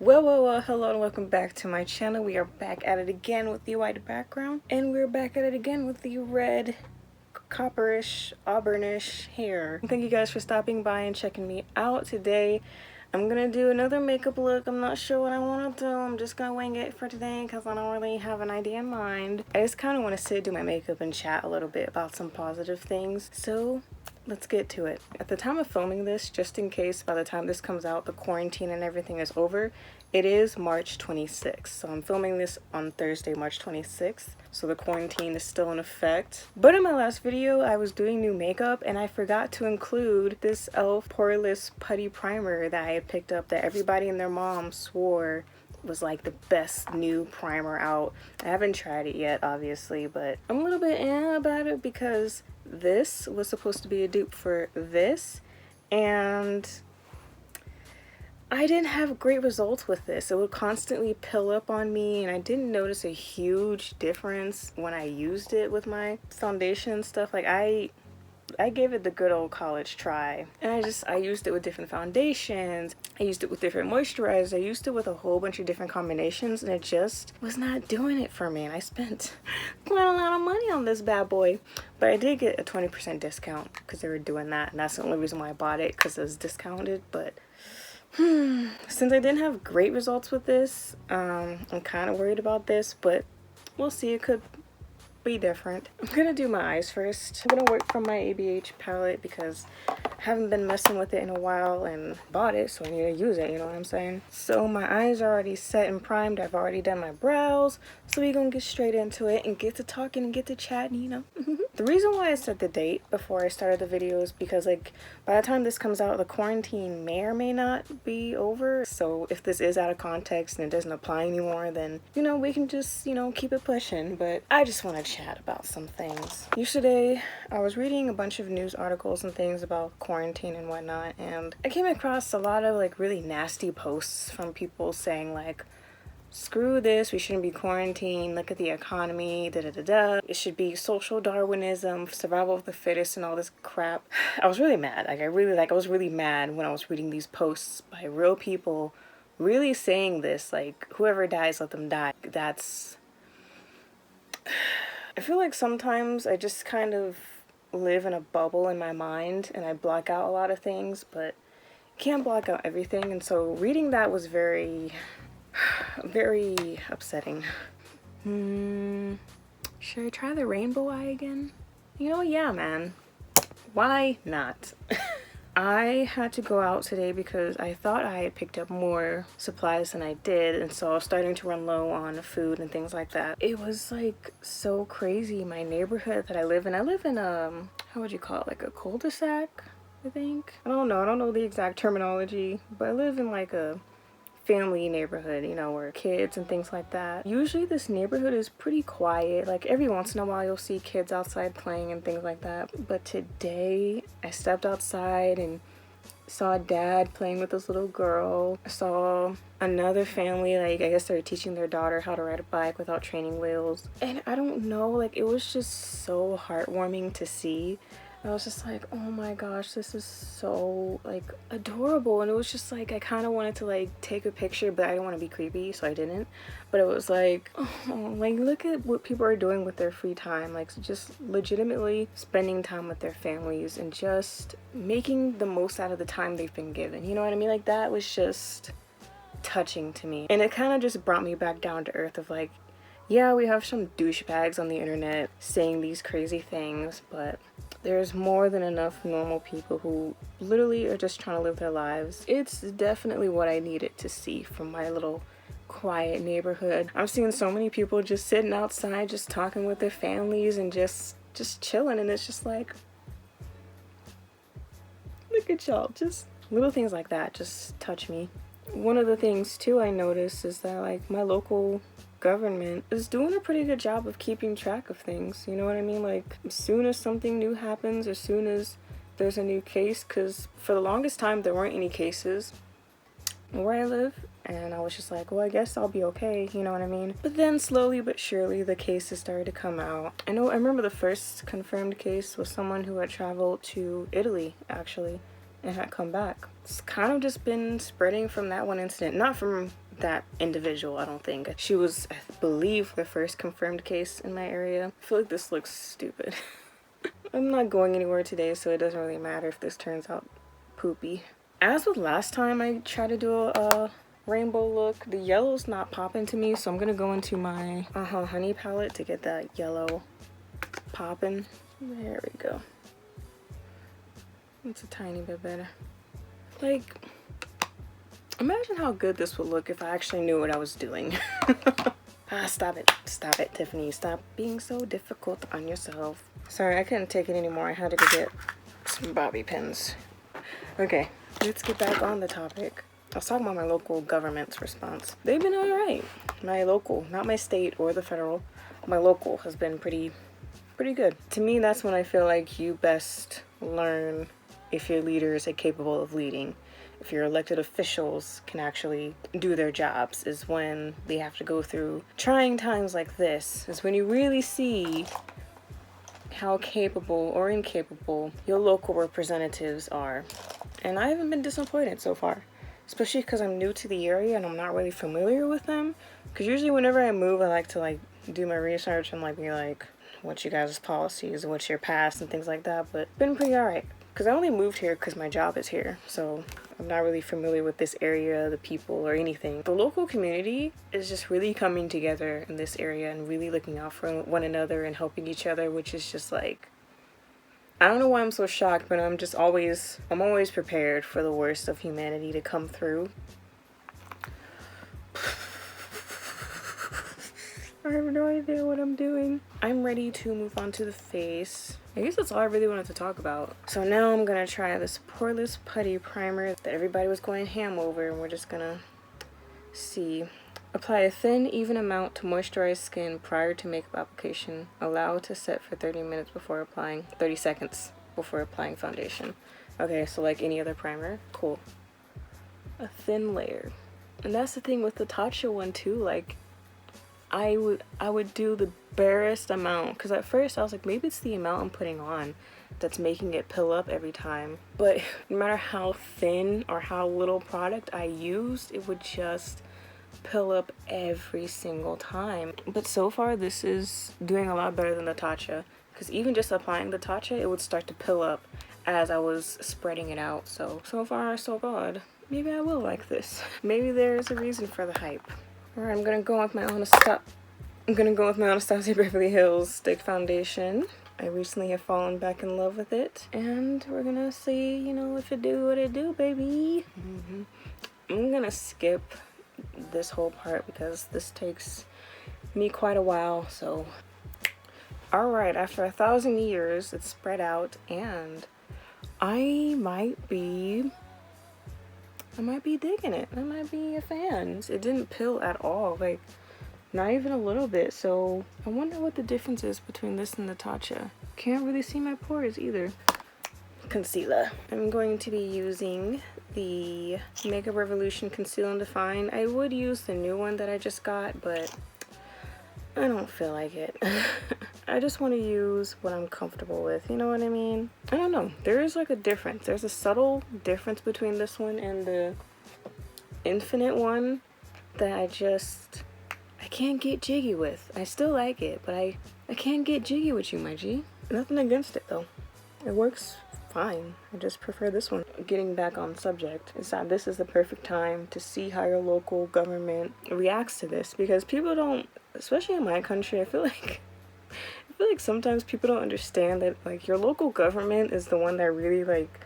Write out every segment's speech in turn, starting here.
Well, hello and welcome back to my channel. We are back at it again with the white background, and we're back at it again with the red, copperish, auburnish hair. Thank you guys for stopping by and checking me out today. I'm gonna do another makeup look. I'm not sure what I want to do. I'm just gonna wing it for today because I don't really have an idea in mind. I just kind of want to sit, do my makeup, and chat a little bit about some positive things. So let's get to it. At the time of filming this, just in case by the time this comes out the quarantine and everything is over, it is March 26th. So I'm filming this on Thursday, March 26th. So the quarantine is still in effect. But in my last video, I was doing new makeup and I forgot to include this e.l.f. Poreless Putty Primer that I had picked up that everybody and their mom swore was like the best new primer out. I haven't tried it yet, obviously, but I'm a little bit about it because this was supposed to be a dupe for this, and I didn't have great results with this. It would constantly pill up on me, and I didn't notice a huge difference when I used it with my foundation and stuff. Like I gave it the good old college try, and I used it with different foundations, I used it with different moisturizers, I used it with a whole bunch of different combinations, and it just was not doing it for me. And I spent quite a lot of money on this bad boy, but I did get a 20% discount because they were doing that, and that's the only reason why I bought it, because it was discounted. But since I didn't have great results with this, I'm kind of worried about this, but we'll see. It could be different. I'm gonna do my eyes first. I'm gonna work from my ABH palette because I haven't been messing with it in a while and bought it, so I need to use it, you know what I'm saying? So my eyes are already set and primed. I've already done my brows, so we're gonna get straight into it and get to talking and get to chatting, you know? The reason why I set the date before I started the video is because, like, by the time this comes out, the quarantine may or may not be over. So if this is out of context and it doesn't apply anymore, then, you know, we can just, you know, keep it pushing. But I just want to chat about some things. Yesterday, I was reading a bunch of news articles and things about quarantine and whatnot, and I came across a lot of, like, really nasty posts from people saying, like, screw this, we shouldn't be quarantined, look at the economy, da-da-da-da. It should be social Darwinism, survival of the fittest, and all this crap. I was really mad. I was really mad when I was reading these posts by real people really saying this, like, whoever dies, let them die. I feel like sometimes I just kind of live in a bubble in my mind and I block out a lot of things, but can't block out everything. And so reading that was very upsetting. Should I try the rainbow eye again? You know, yeah, man. Why not? I had to go out today because I thought I had picked up more supplies than I did, and so I was starting to run low on food and things like that. It was like so crazy. My neighborhood that I live in how would you call it, like a cul-de-sac, I think? I don't know the exact terminology, but I live in like a family neighborhood, you know, where kids and things like that. Usually this neighborhood is pretty quiet. Like every once in a while you'll see kids outside playing and things like that. But today I stepped outside and saw a dad playing with this little girl. I saw another family, like I guess they're teaching their daughter how to ride a bike without training wheels. And I don't know, like it was just so heartwarming to see. I was just like, oh my gosh, this is so, like, adorable. And it was just like, I kind of wanted to, like, take a picture, but I didn't want to be creepy, so I didn't. But it was like, oh, like, look at what people are doing with their free time. Like, just legitimately spending time with their families and just making the most out of the time they've been given. You know what I mean? Like, that was just touching to me. And it kind of just brought me back down to earth of, like, yeah, we have some douchebags on the internet saying these crazy things, but there's more than enough normal people who literally are just trying to live their lives. It's definitely what I needed to see from my little quiet neighborhood. I'm seeing so many people just sitting outside, just talking with their families and just chilling, and it's just like, look at y'all. Just little things like that just touch me. One of the things too I noticed is that, like, my local government is doing a pretty good job of keeping track of things, you know what I mean? Like, as soon as something new happens, as soon as there's a new case, because for the longest time there weren't any cases where I live, and I was just like, well, I guess I'll be okay, you know what I mean? But then slowly but surely the cases started to come out. I remember the first confirmed case was someone who had traveled to Italy, actually, and had come back. It's kind of just been spreading from that one incident, not from that individual, I don't think. She was, I believe, the first confirmed case in my area. I feel like this looks stupid. I'm not going anywhere today, so it doesn't really matter if this turns out poopy. As with last time I tried to do a rainbow look, the yellow's not popping to me, so I'm gonna go into my Honey palette to get that yellow popping. There we go. It's a tiny bit better. Like, imagine how good this would look if I actually knew what I was doing. Stop it, Tiffany. Stop being so difficult on yourself. Sorry, I couldn't take it anymore. I had to go get some bobby pins. Okay, let's get back on the topic. I was talking about my local government's response. They've been all right. My local, not my state or the federal, my local has been pretty good. To me, that's when I feel like you best learn if your leaders are capable of leading. If your elected officials can actually do their jobs, is when they have to go through trying times like this, is when you really see how capable or incapable your local representatives are. And I haven't been disappointed so far, especially because I'm new to the area and I'm not really familiar with them. Because usually whenever I move, I like to like do my research and like be like, what's you guys' policies, what's your past and things like that. But it's been pretty alright. Because I only moved here because my job is here, so I'm not really familiar with this area, the people, or anything. The local community is just really coming together in this area and really looking out for one another and helping each other, which is just like, I don't know why I'm so shocked, but I'm always prepared for the worst of humanity to come through. I have no idea what I'm doing. I'm ready to move on to the face. I guess that's all I really wanted to talk about. So now I'm gonna try this Poreless Putty Primer that everybody was going ham over, and we're just gonna see. Apply a thin, even amount to moisturize skin prior to makeup application. Allow to set for 30 seconds before applying foundation. Okay, so like any other primer, cool. A thin layer. And that's the thing with the Tatcha one too, like, I would do the barest amount, because at first I was like, maybe it's the amount I'm putting on that's making it pill up every time. But no matter how thin or how little product I used, it would just pill up every single time. But so far this is doing a lot better than the Tatcha, because even just applying the Tatcha, it would start to pill up as I was spreading it out. So far so good. Maybe I will like this. Maybe there's a reason for the hype. Alright, I'm gonna go with my Anastasia Beverly Hills Stick Foundation. I recently have fallen back in love with it, and we're gonna see, you know, if it do what it do, baby. I'm gonna skip this whole part because this takes me quite a while. So, alright, after 1,000 years, it's spread out, and I might be digging it. I might be a fan. It didn't pill at all, like not even a little bit. So I wonder what the difference is between this and the Tatcha. Can't really see my pores either. Concealer. I'm going to be using the Makeup Revolution Conceal and Define. I would use the new one that I just got, but I don't feel like it. I just want to use what I'm comfortable with, you know what I mean? I don't know. There is like a difference. There's a subtle difference between this one and the Infinite one that I can't get jiggy with. I still like it, but I can't get jiggy with you, my G. Nothing against it though. It works fine. I just prefer this one. Getting back on subject is that this is the perfect time to see how your local government reacts to this, because people don't, especially in my country, I feel like sometimes people don't understand that like your local government is the one that really like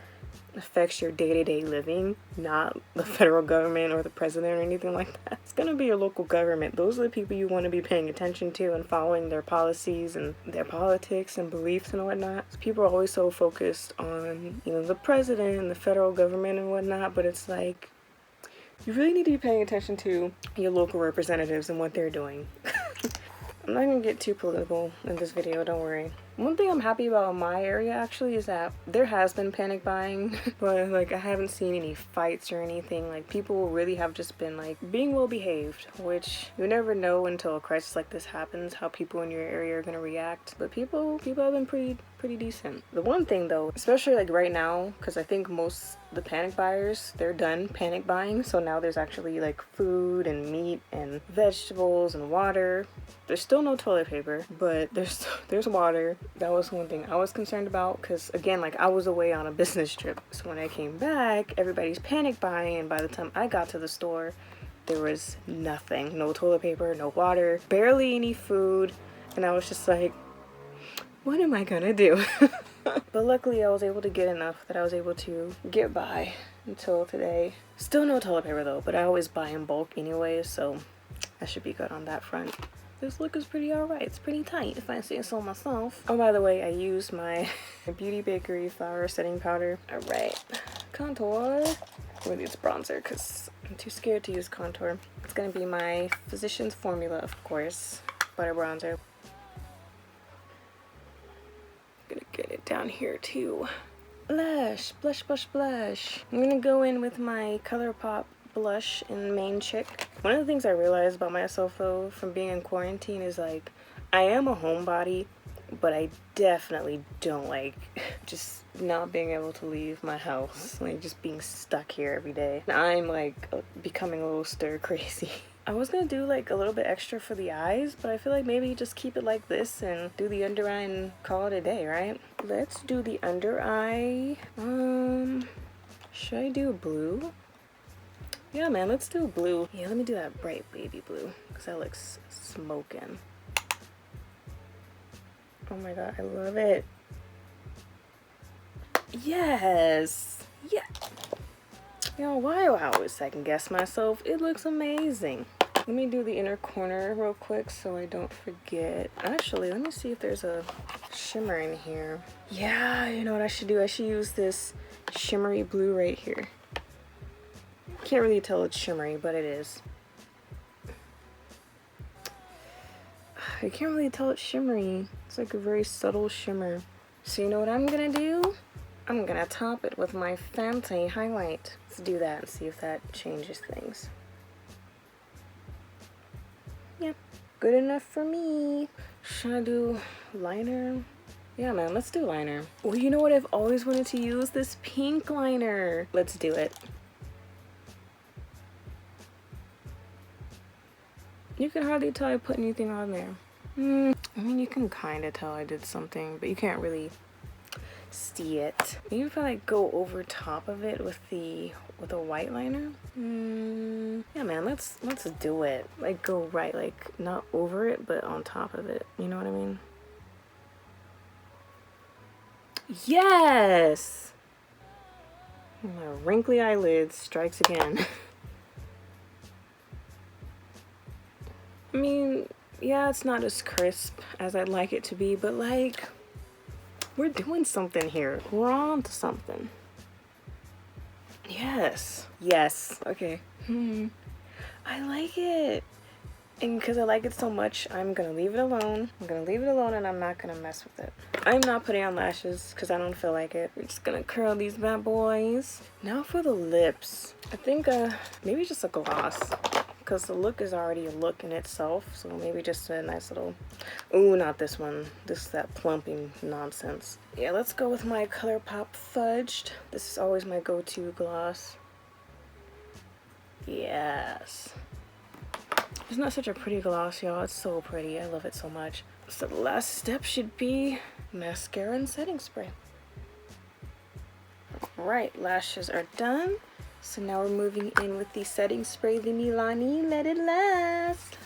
affects your day-to-day living, not the federal government or the president or anything like that. It's gonna be your local government. Those are the people you want to be paying attention to and following their policies and their politics and beliefs and whatnot. People are always so focused on, you know, the president and the federal government and whatnot, but it's like you really need to be paying attention to your local representatives and what they're doing. I'm not gonna get too political in this video, don't worry. One thing I'm happy about in my area actually is that there has been panic buying, but like I haven't seen any fights or anything. Like people really have just been like being well behaved, which you never know until a crisis like this happens how people in your area are gonna react. But people have been pretty decent. The one thing though, especially like right now, because I think most the panic buyers, they're done panic buying, so now there's actually like food and meat and vegetables and water. There's still no toilet paper, but there's water. That was one thing I was concerned about, because again, like I was away on a business trip, so when I came back everybody's panic buying, and by the time I got to the store there was nothing. No toilet paper, no water, barely any food, and I was just like, what am I gonna do? But luckily I was able to get enough that I was able to get by until today. Still no toilet paper though, but I always buy in bulk anyway, so I should be good on that front. This look is pretty alright. It's pretty tight if I say so myself. Oh, by the way, I used my Beauty Bakery Flower Setting Powder. Alright, contour. Really, it's bronzer because I'm too scared to use contour. It's gonna be my Physicians Formula, of course, butter bronzer. Gonna get it down here too. Blush, blush, blush, blush. I'm gonna go in with my ColourPop blush in Main Chick. One of the things I realized about myself though from being in quarantine is like I am a homebody, but I definitely don't like just not being able to leave my house, like just being stuck here every day. I'm like becoming a little stir crazy. I was gonna do like a little bit extra for the eyes, but I feel like maybe just keep it like this and do the under eye and call it a day, right? Let's do the under eye. Should I do blue? Yeah, man, let's do blue. Yeah, let me do that bright baby blue because that looks smoking. Oh my god, I love it. Yes! Yeah! You know, why do I always second guess myself? It looks amazing. Let me do the inner corner real quick so I don't forget. Actually, let me see if there's a shimmer in here. Yeah, you know what I should do? I should use this shimmery blue right here. Can't really tell it's shimmery, but it is. I can't really tell it's shimmery. It's like a very subtle shimmer. So you know what I'm gonna do? I'm gonna top it with my Fenty highlight. Let's do that and see if that changes things. Yep, good enough for me. Should I do liner? Yeah, man, let's do liner. Well, you know what? I've always wanted to use this pink liner. Let's do it. You can hardly tell I put anything on there. I mean, you can kind of tell I did something, but you can't really see it. Maybe if I like go over top of it with a white liner. Yeah, man, let's do it. Like go right, like not over it, but on top of it. You know what I mean? Yes! My wrinkly eyelids strikes again. I mean, yeah, it's not as crisp as I'd like it to be, but like, we're doing something here. We're on to something. Yes. Yes. Okay. I like it. And because I like it so much, I'm going to leave it alone. I'm going to leave it alone and I'm not going to mess with it. I'm not putting on lashes because I don't feel like it. We're just going to curl these bad boys. Now for the lips. I think maybe just a gloss. Because the look is already a look in itself, so maybe just a nice little, ooh, not this one, this is that plumping nonsense. Yeah, let's go with my ColourPop Fudged. This is always my go-to gloss. Yes. It's not such a pretty gloss, y'all. It's so pretty. I love it so much. So the last step should be mascara and setting spray. Right, lashes are done. So now we're moving in with the setting spray, the Milani Let It Last.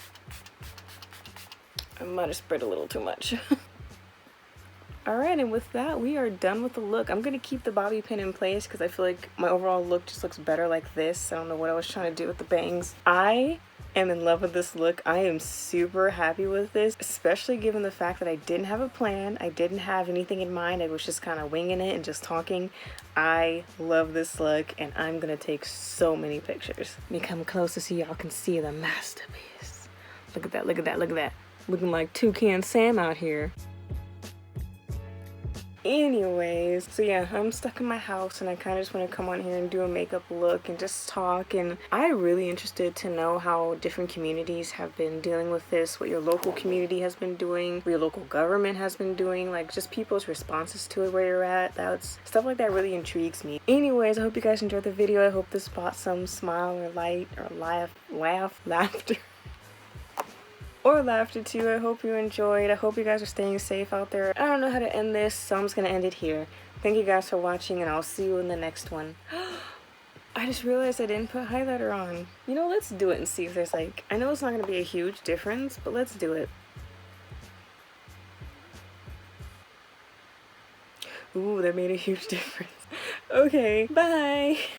I might have spread a little too much. Alright, and with that, we are done with the look. I'm going to keep the bobby pin in place because I feel like my overall look just looks better like this. I don't know what I was trying to do with the bangs. I am in love with this look. I am super happy with this, especially given the fact that I didn't have a plan. I didn't have anything in mind. I was just kind of winging it and just talking. I love this look and I'm gonna take so many pictures. Let me come closer so y'all can see the masterpiece. Look at that, look at that, look at that. Looking like Toucan Sam out here. Anyways, so yeah, I'm stuck in my house and I kind of just want to come on here and do a makeup look and just talk. And I'm really interested to know how different communities have been dealing with this, what your local community has been doing, what your local government has been doing, like just people's responses to it where you're at. That's stuff like that really intrigues me. Anyways, I hope you guys enjoyed the video. I hope this brought some smile or light or laughter. Or laughter too. I hope you enjoyed. I hope you guys are staying safe out there. I don't know how to end this, so I'm just gonna end it here. Thank you guys for watching, and I'll see you in the next one. I just realized I didn't put highlighter on. You know, let's do it and see if there's like, I know it's not gonna be a huge difference, but let's do it. Ooh, that made a huge difference. Okay, bye!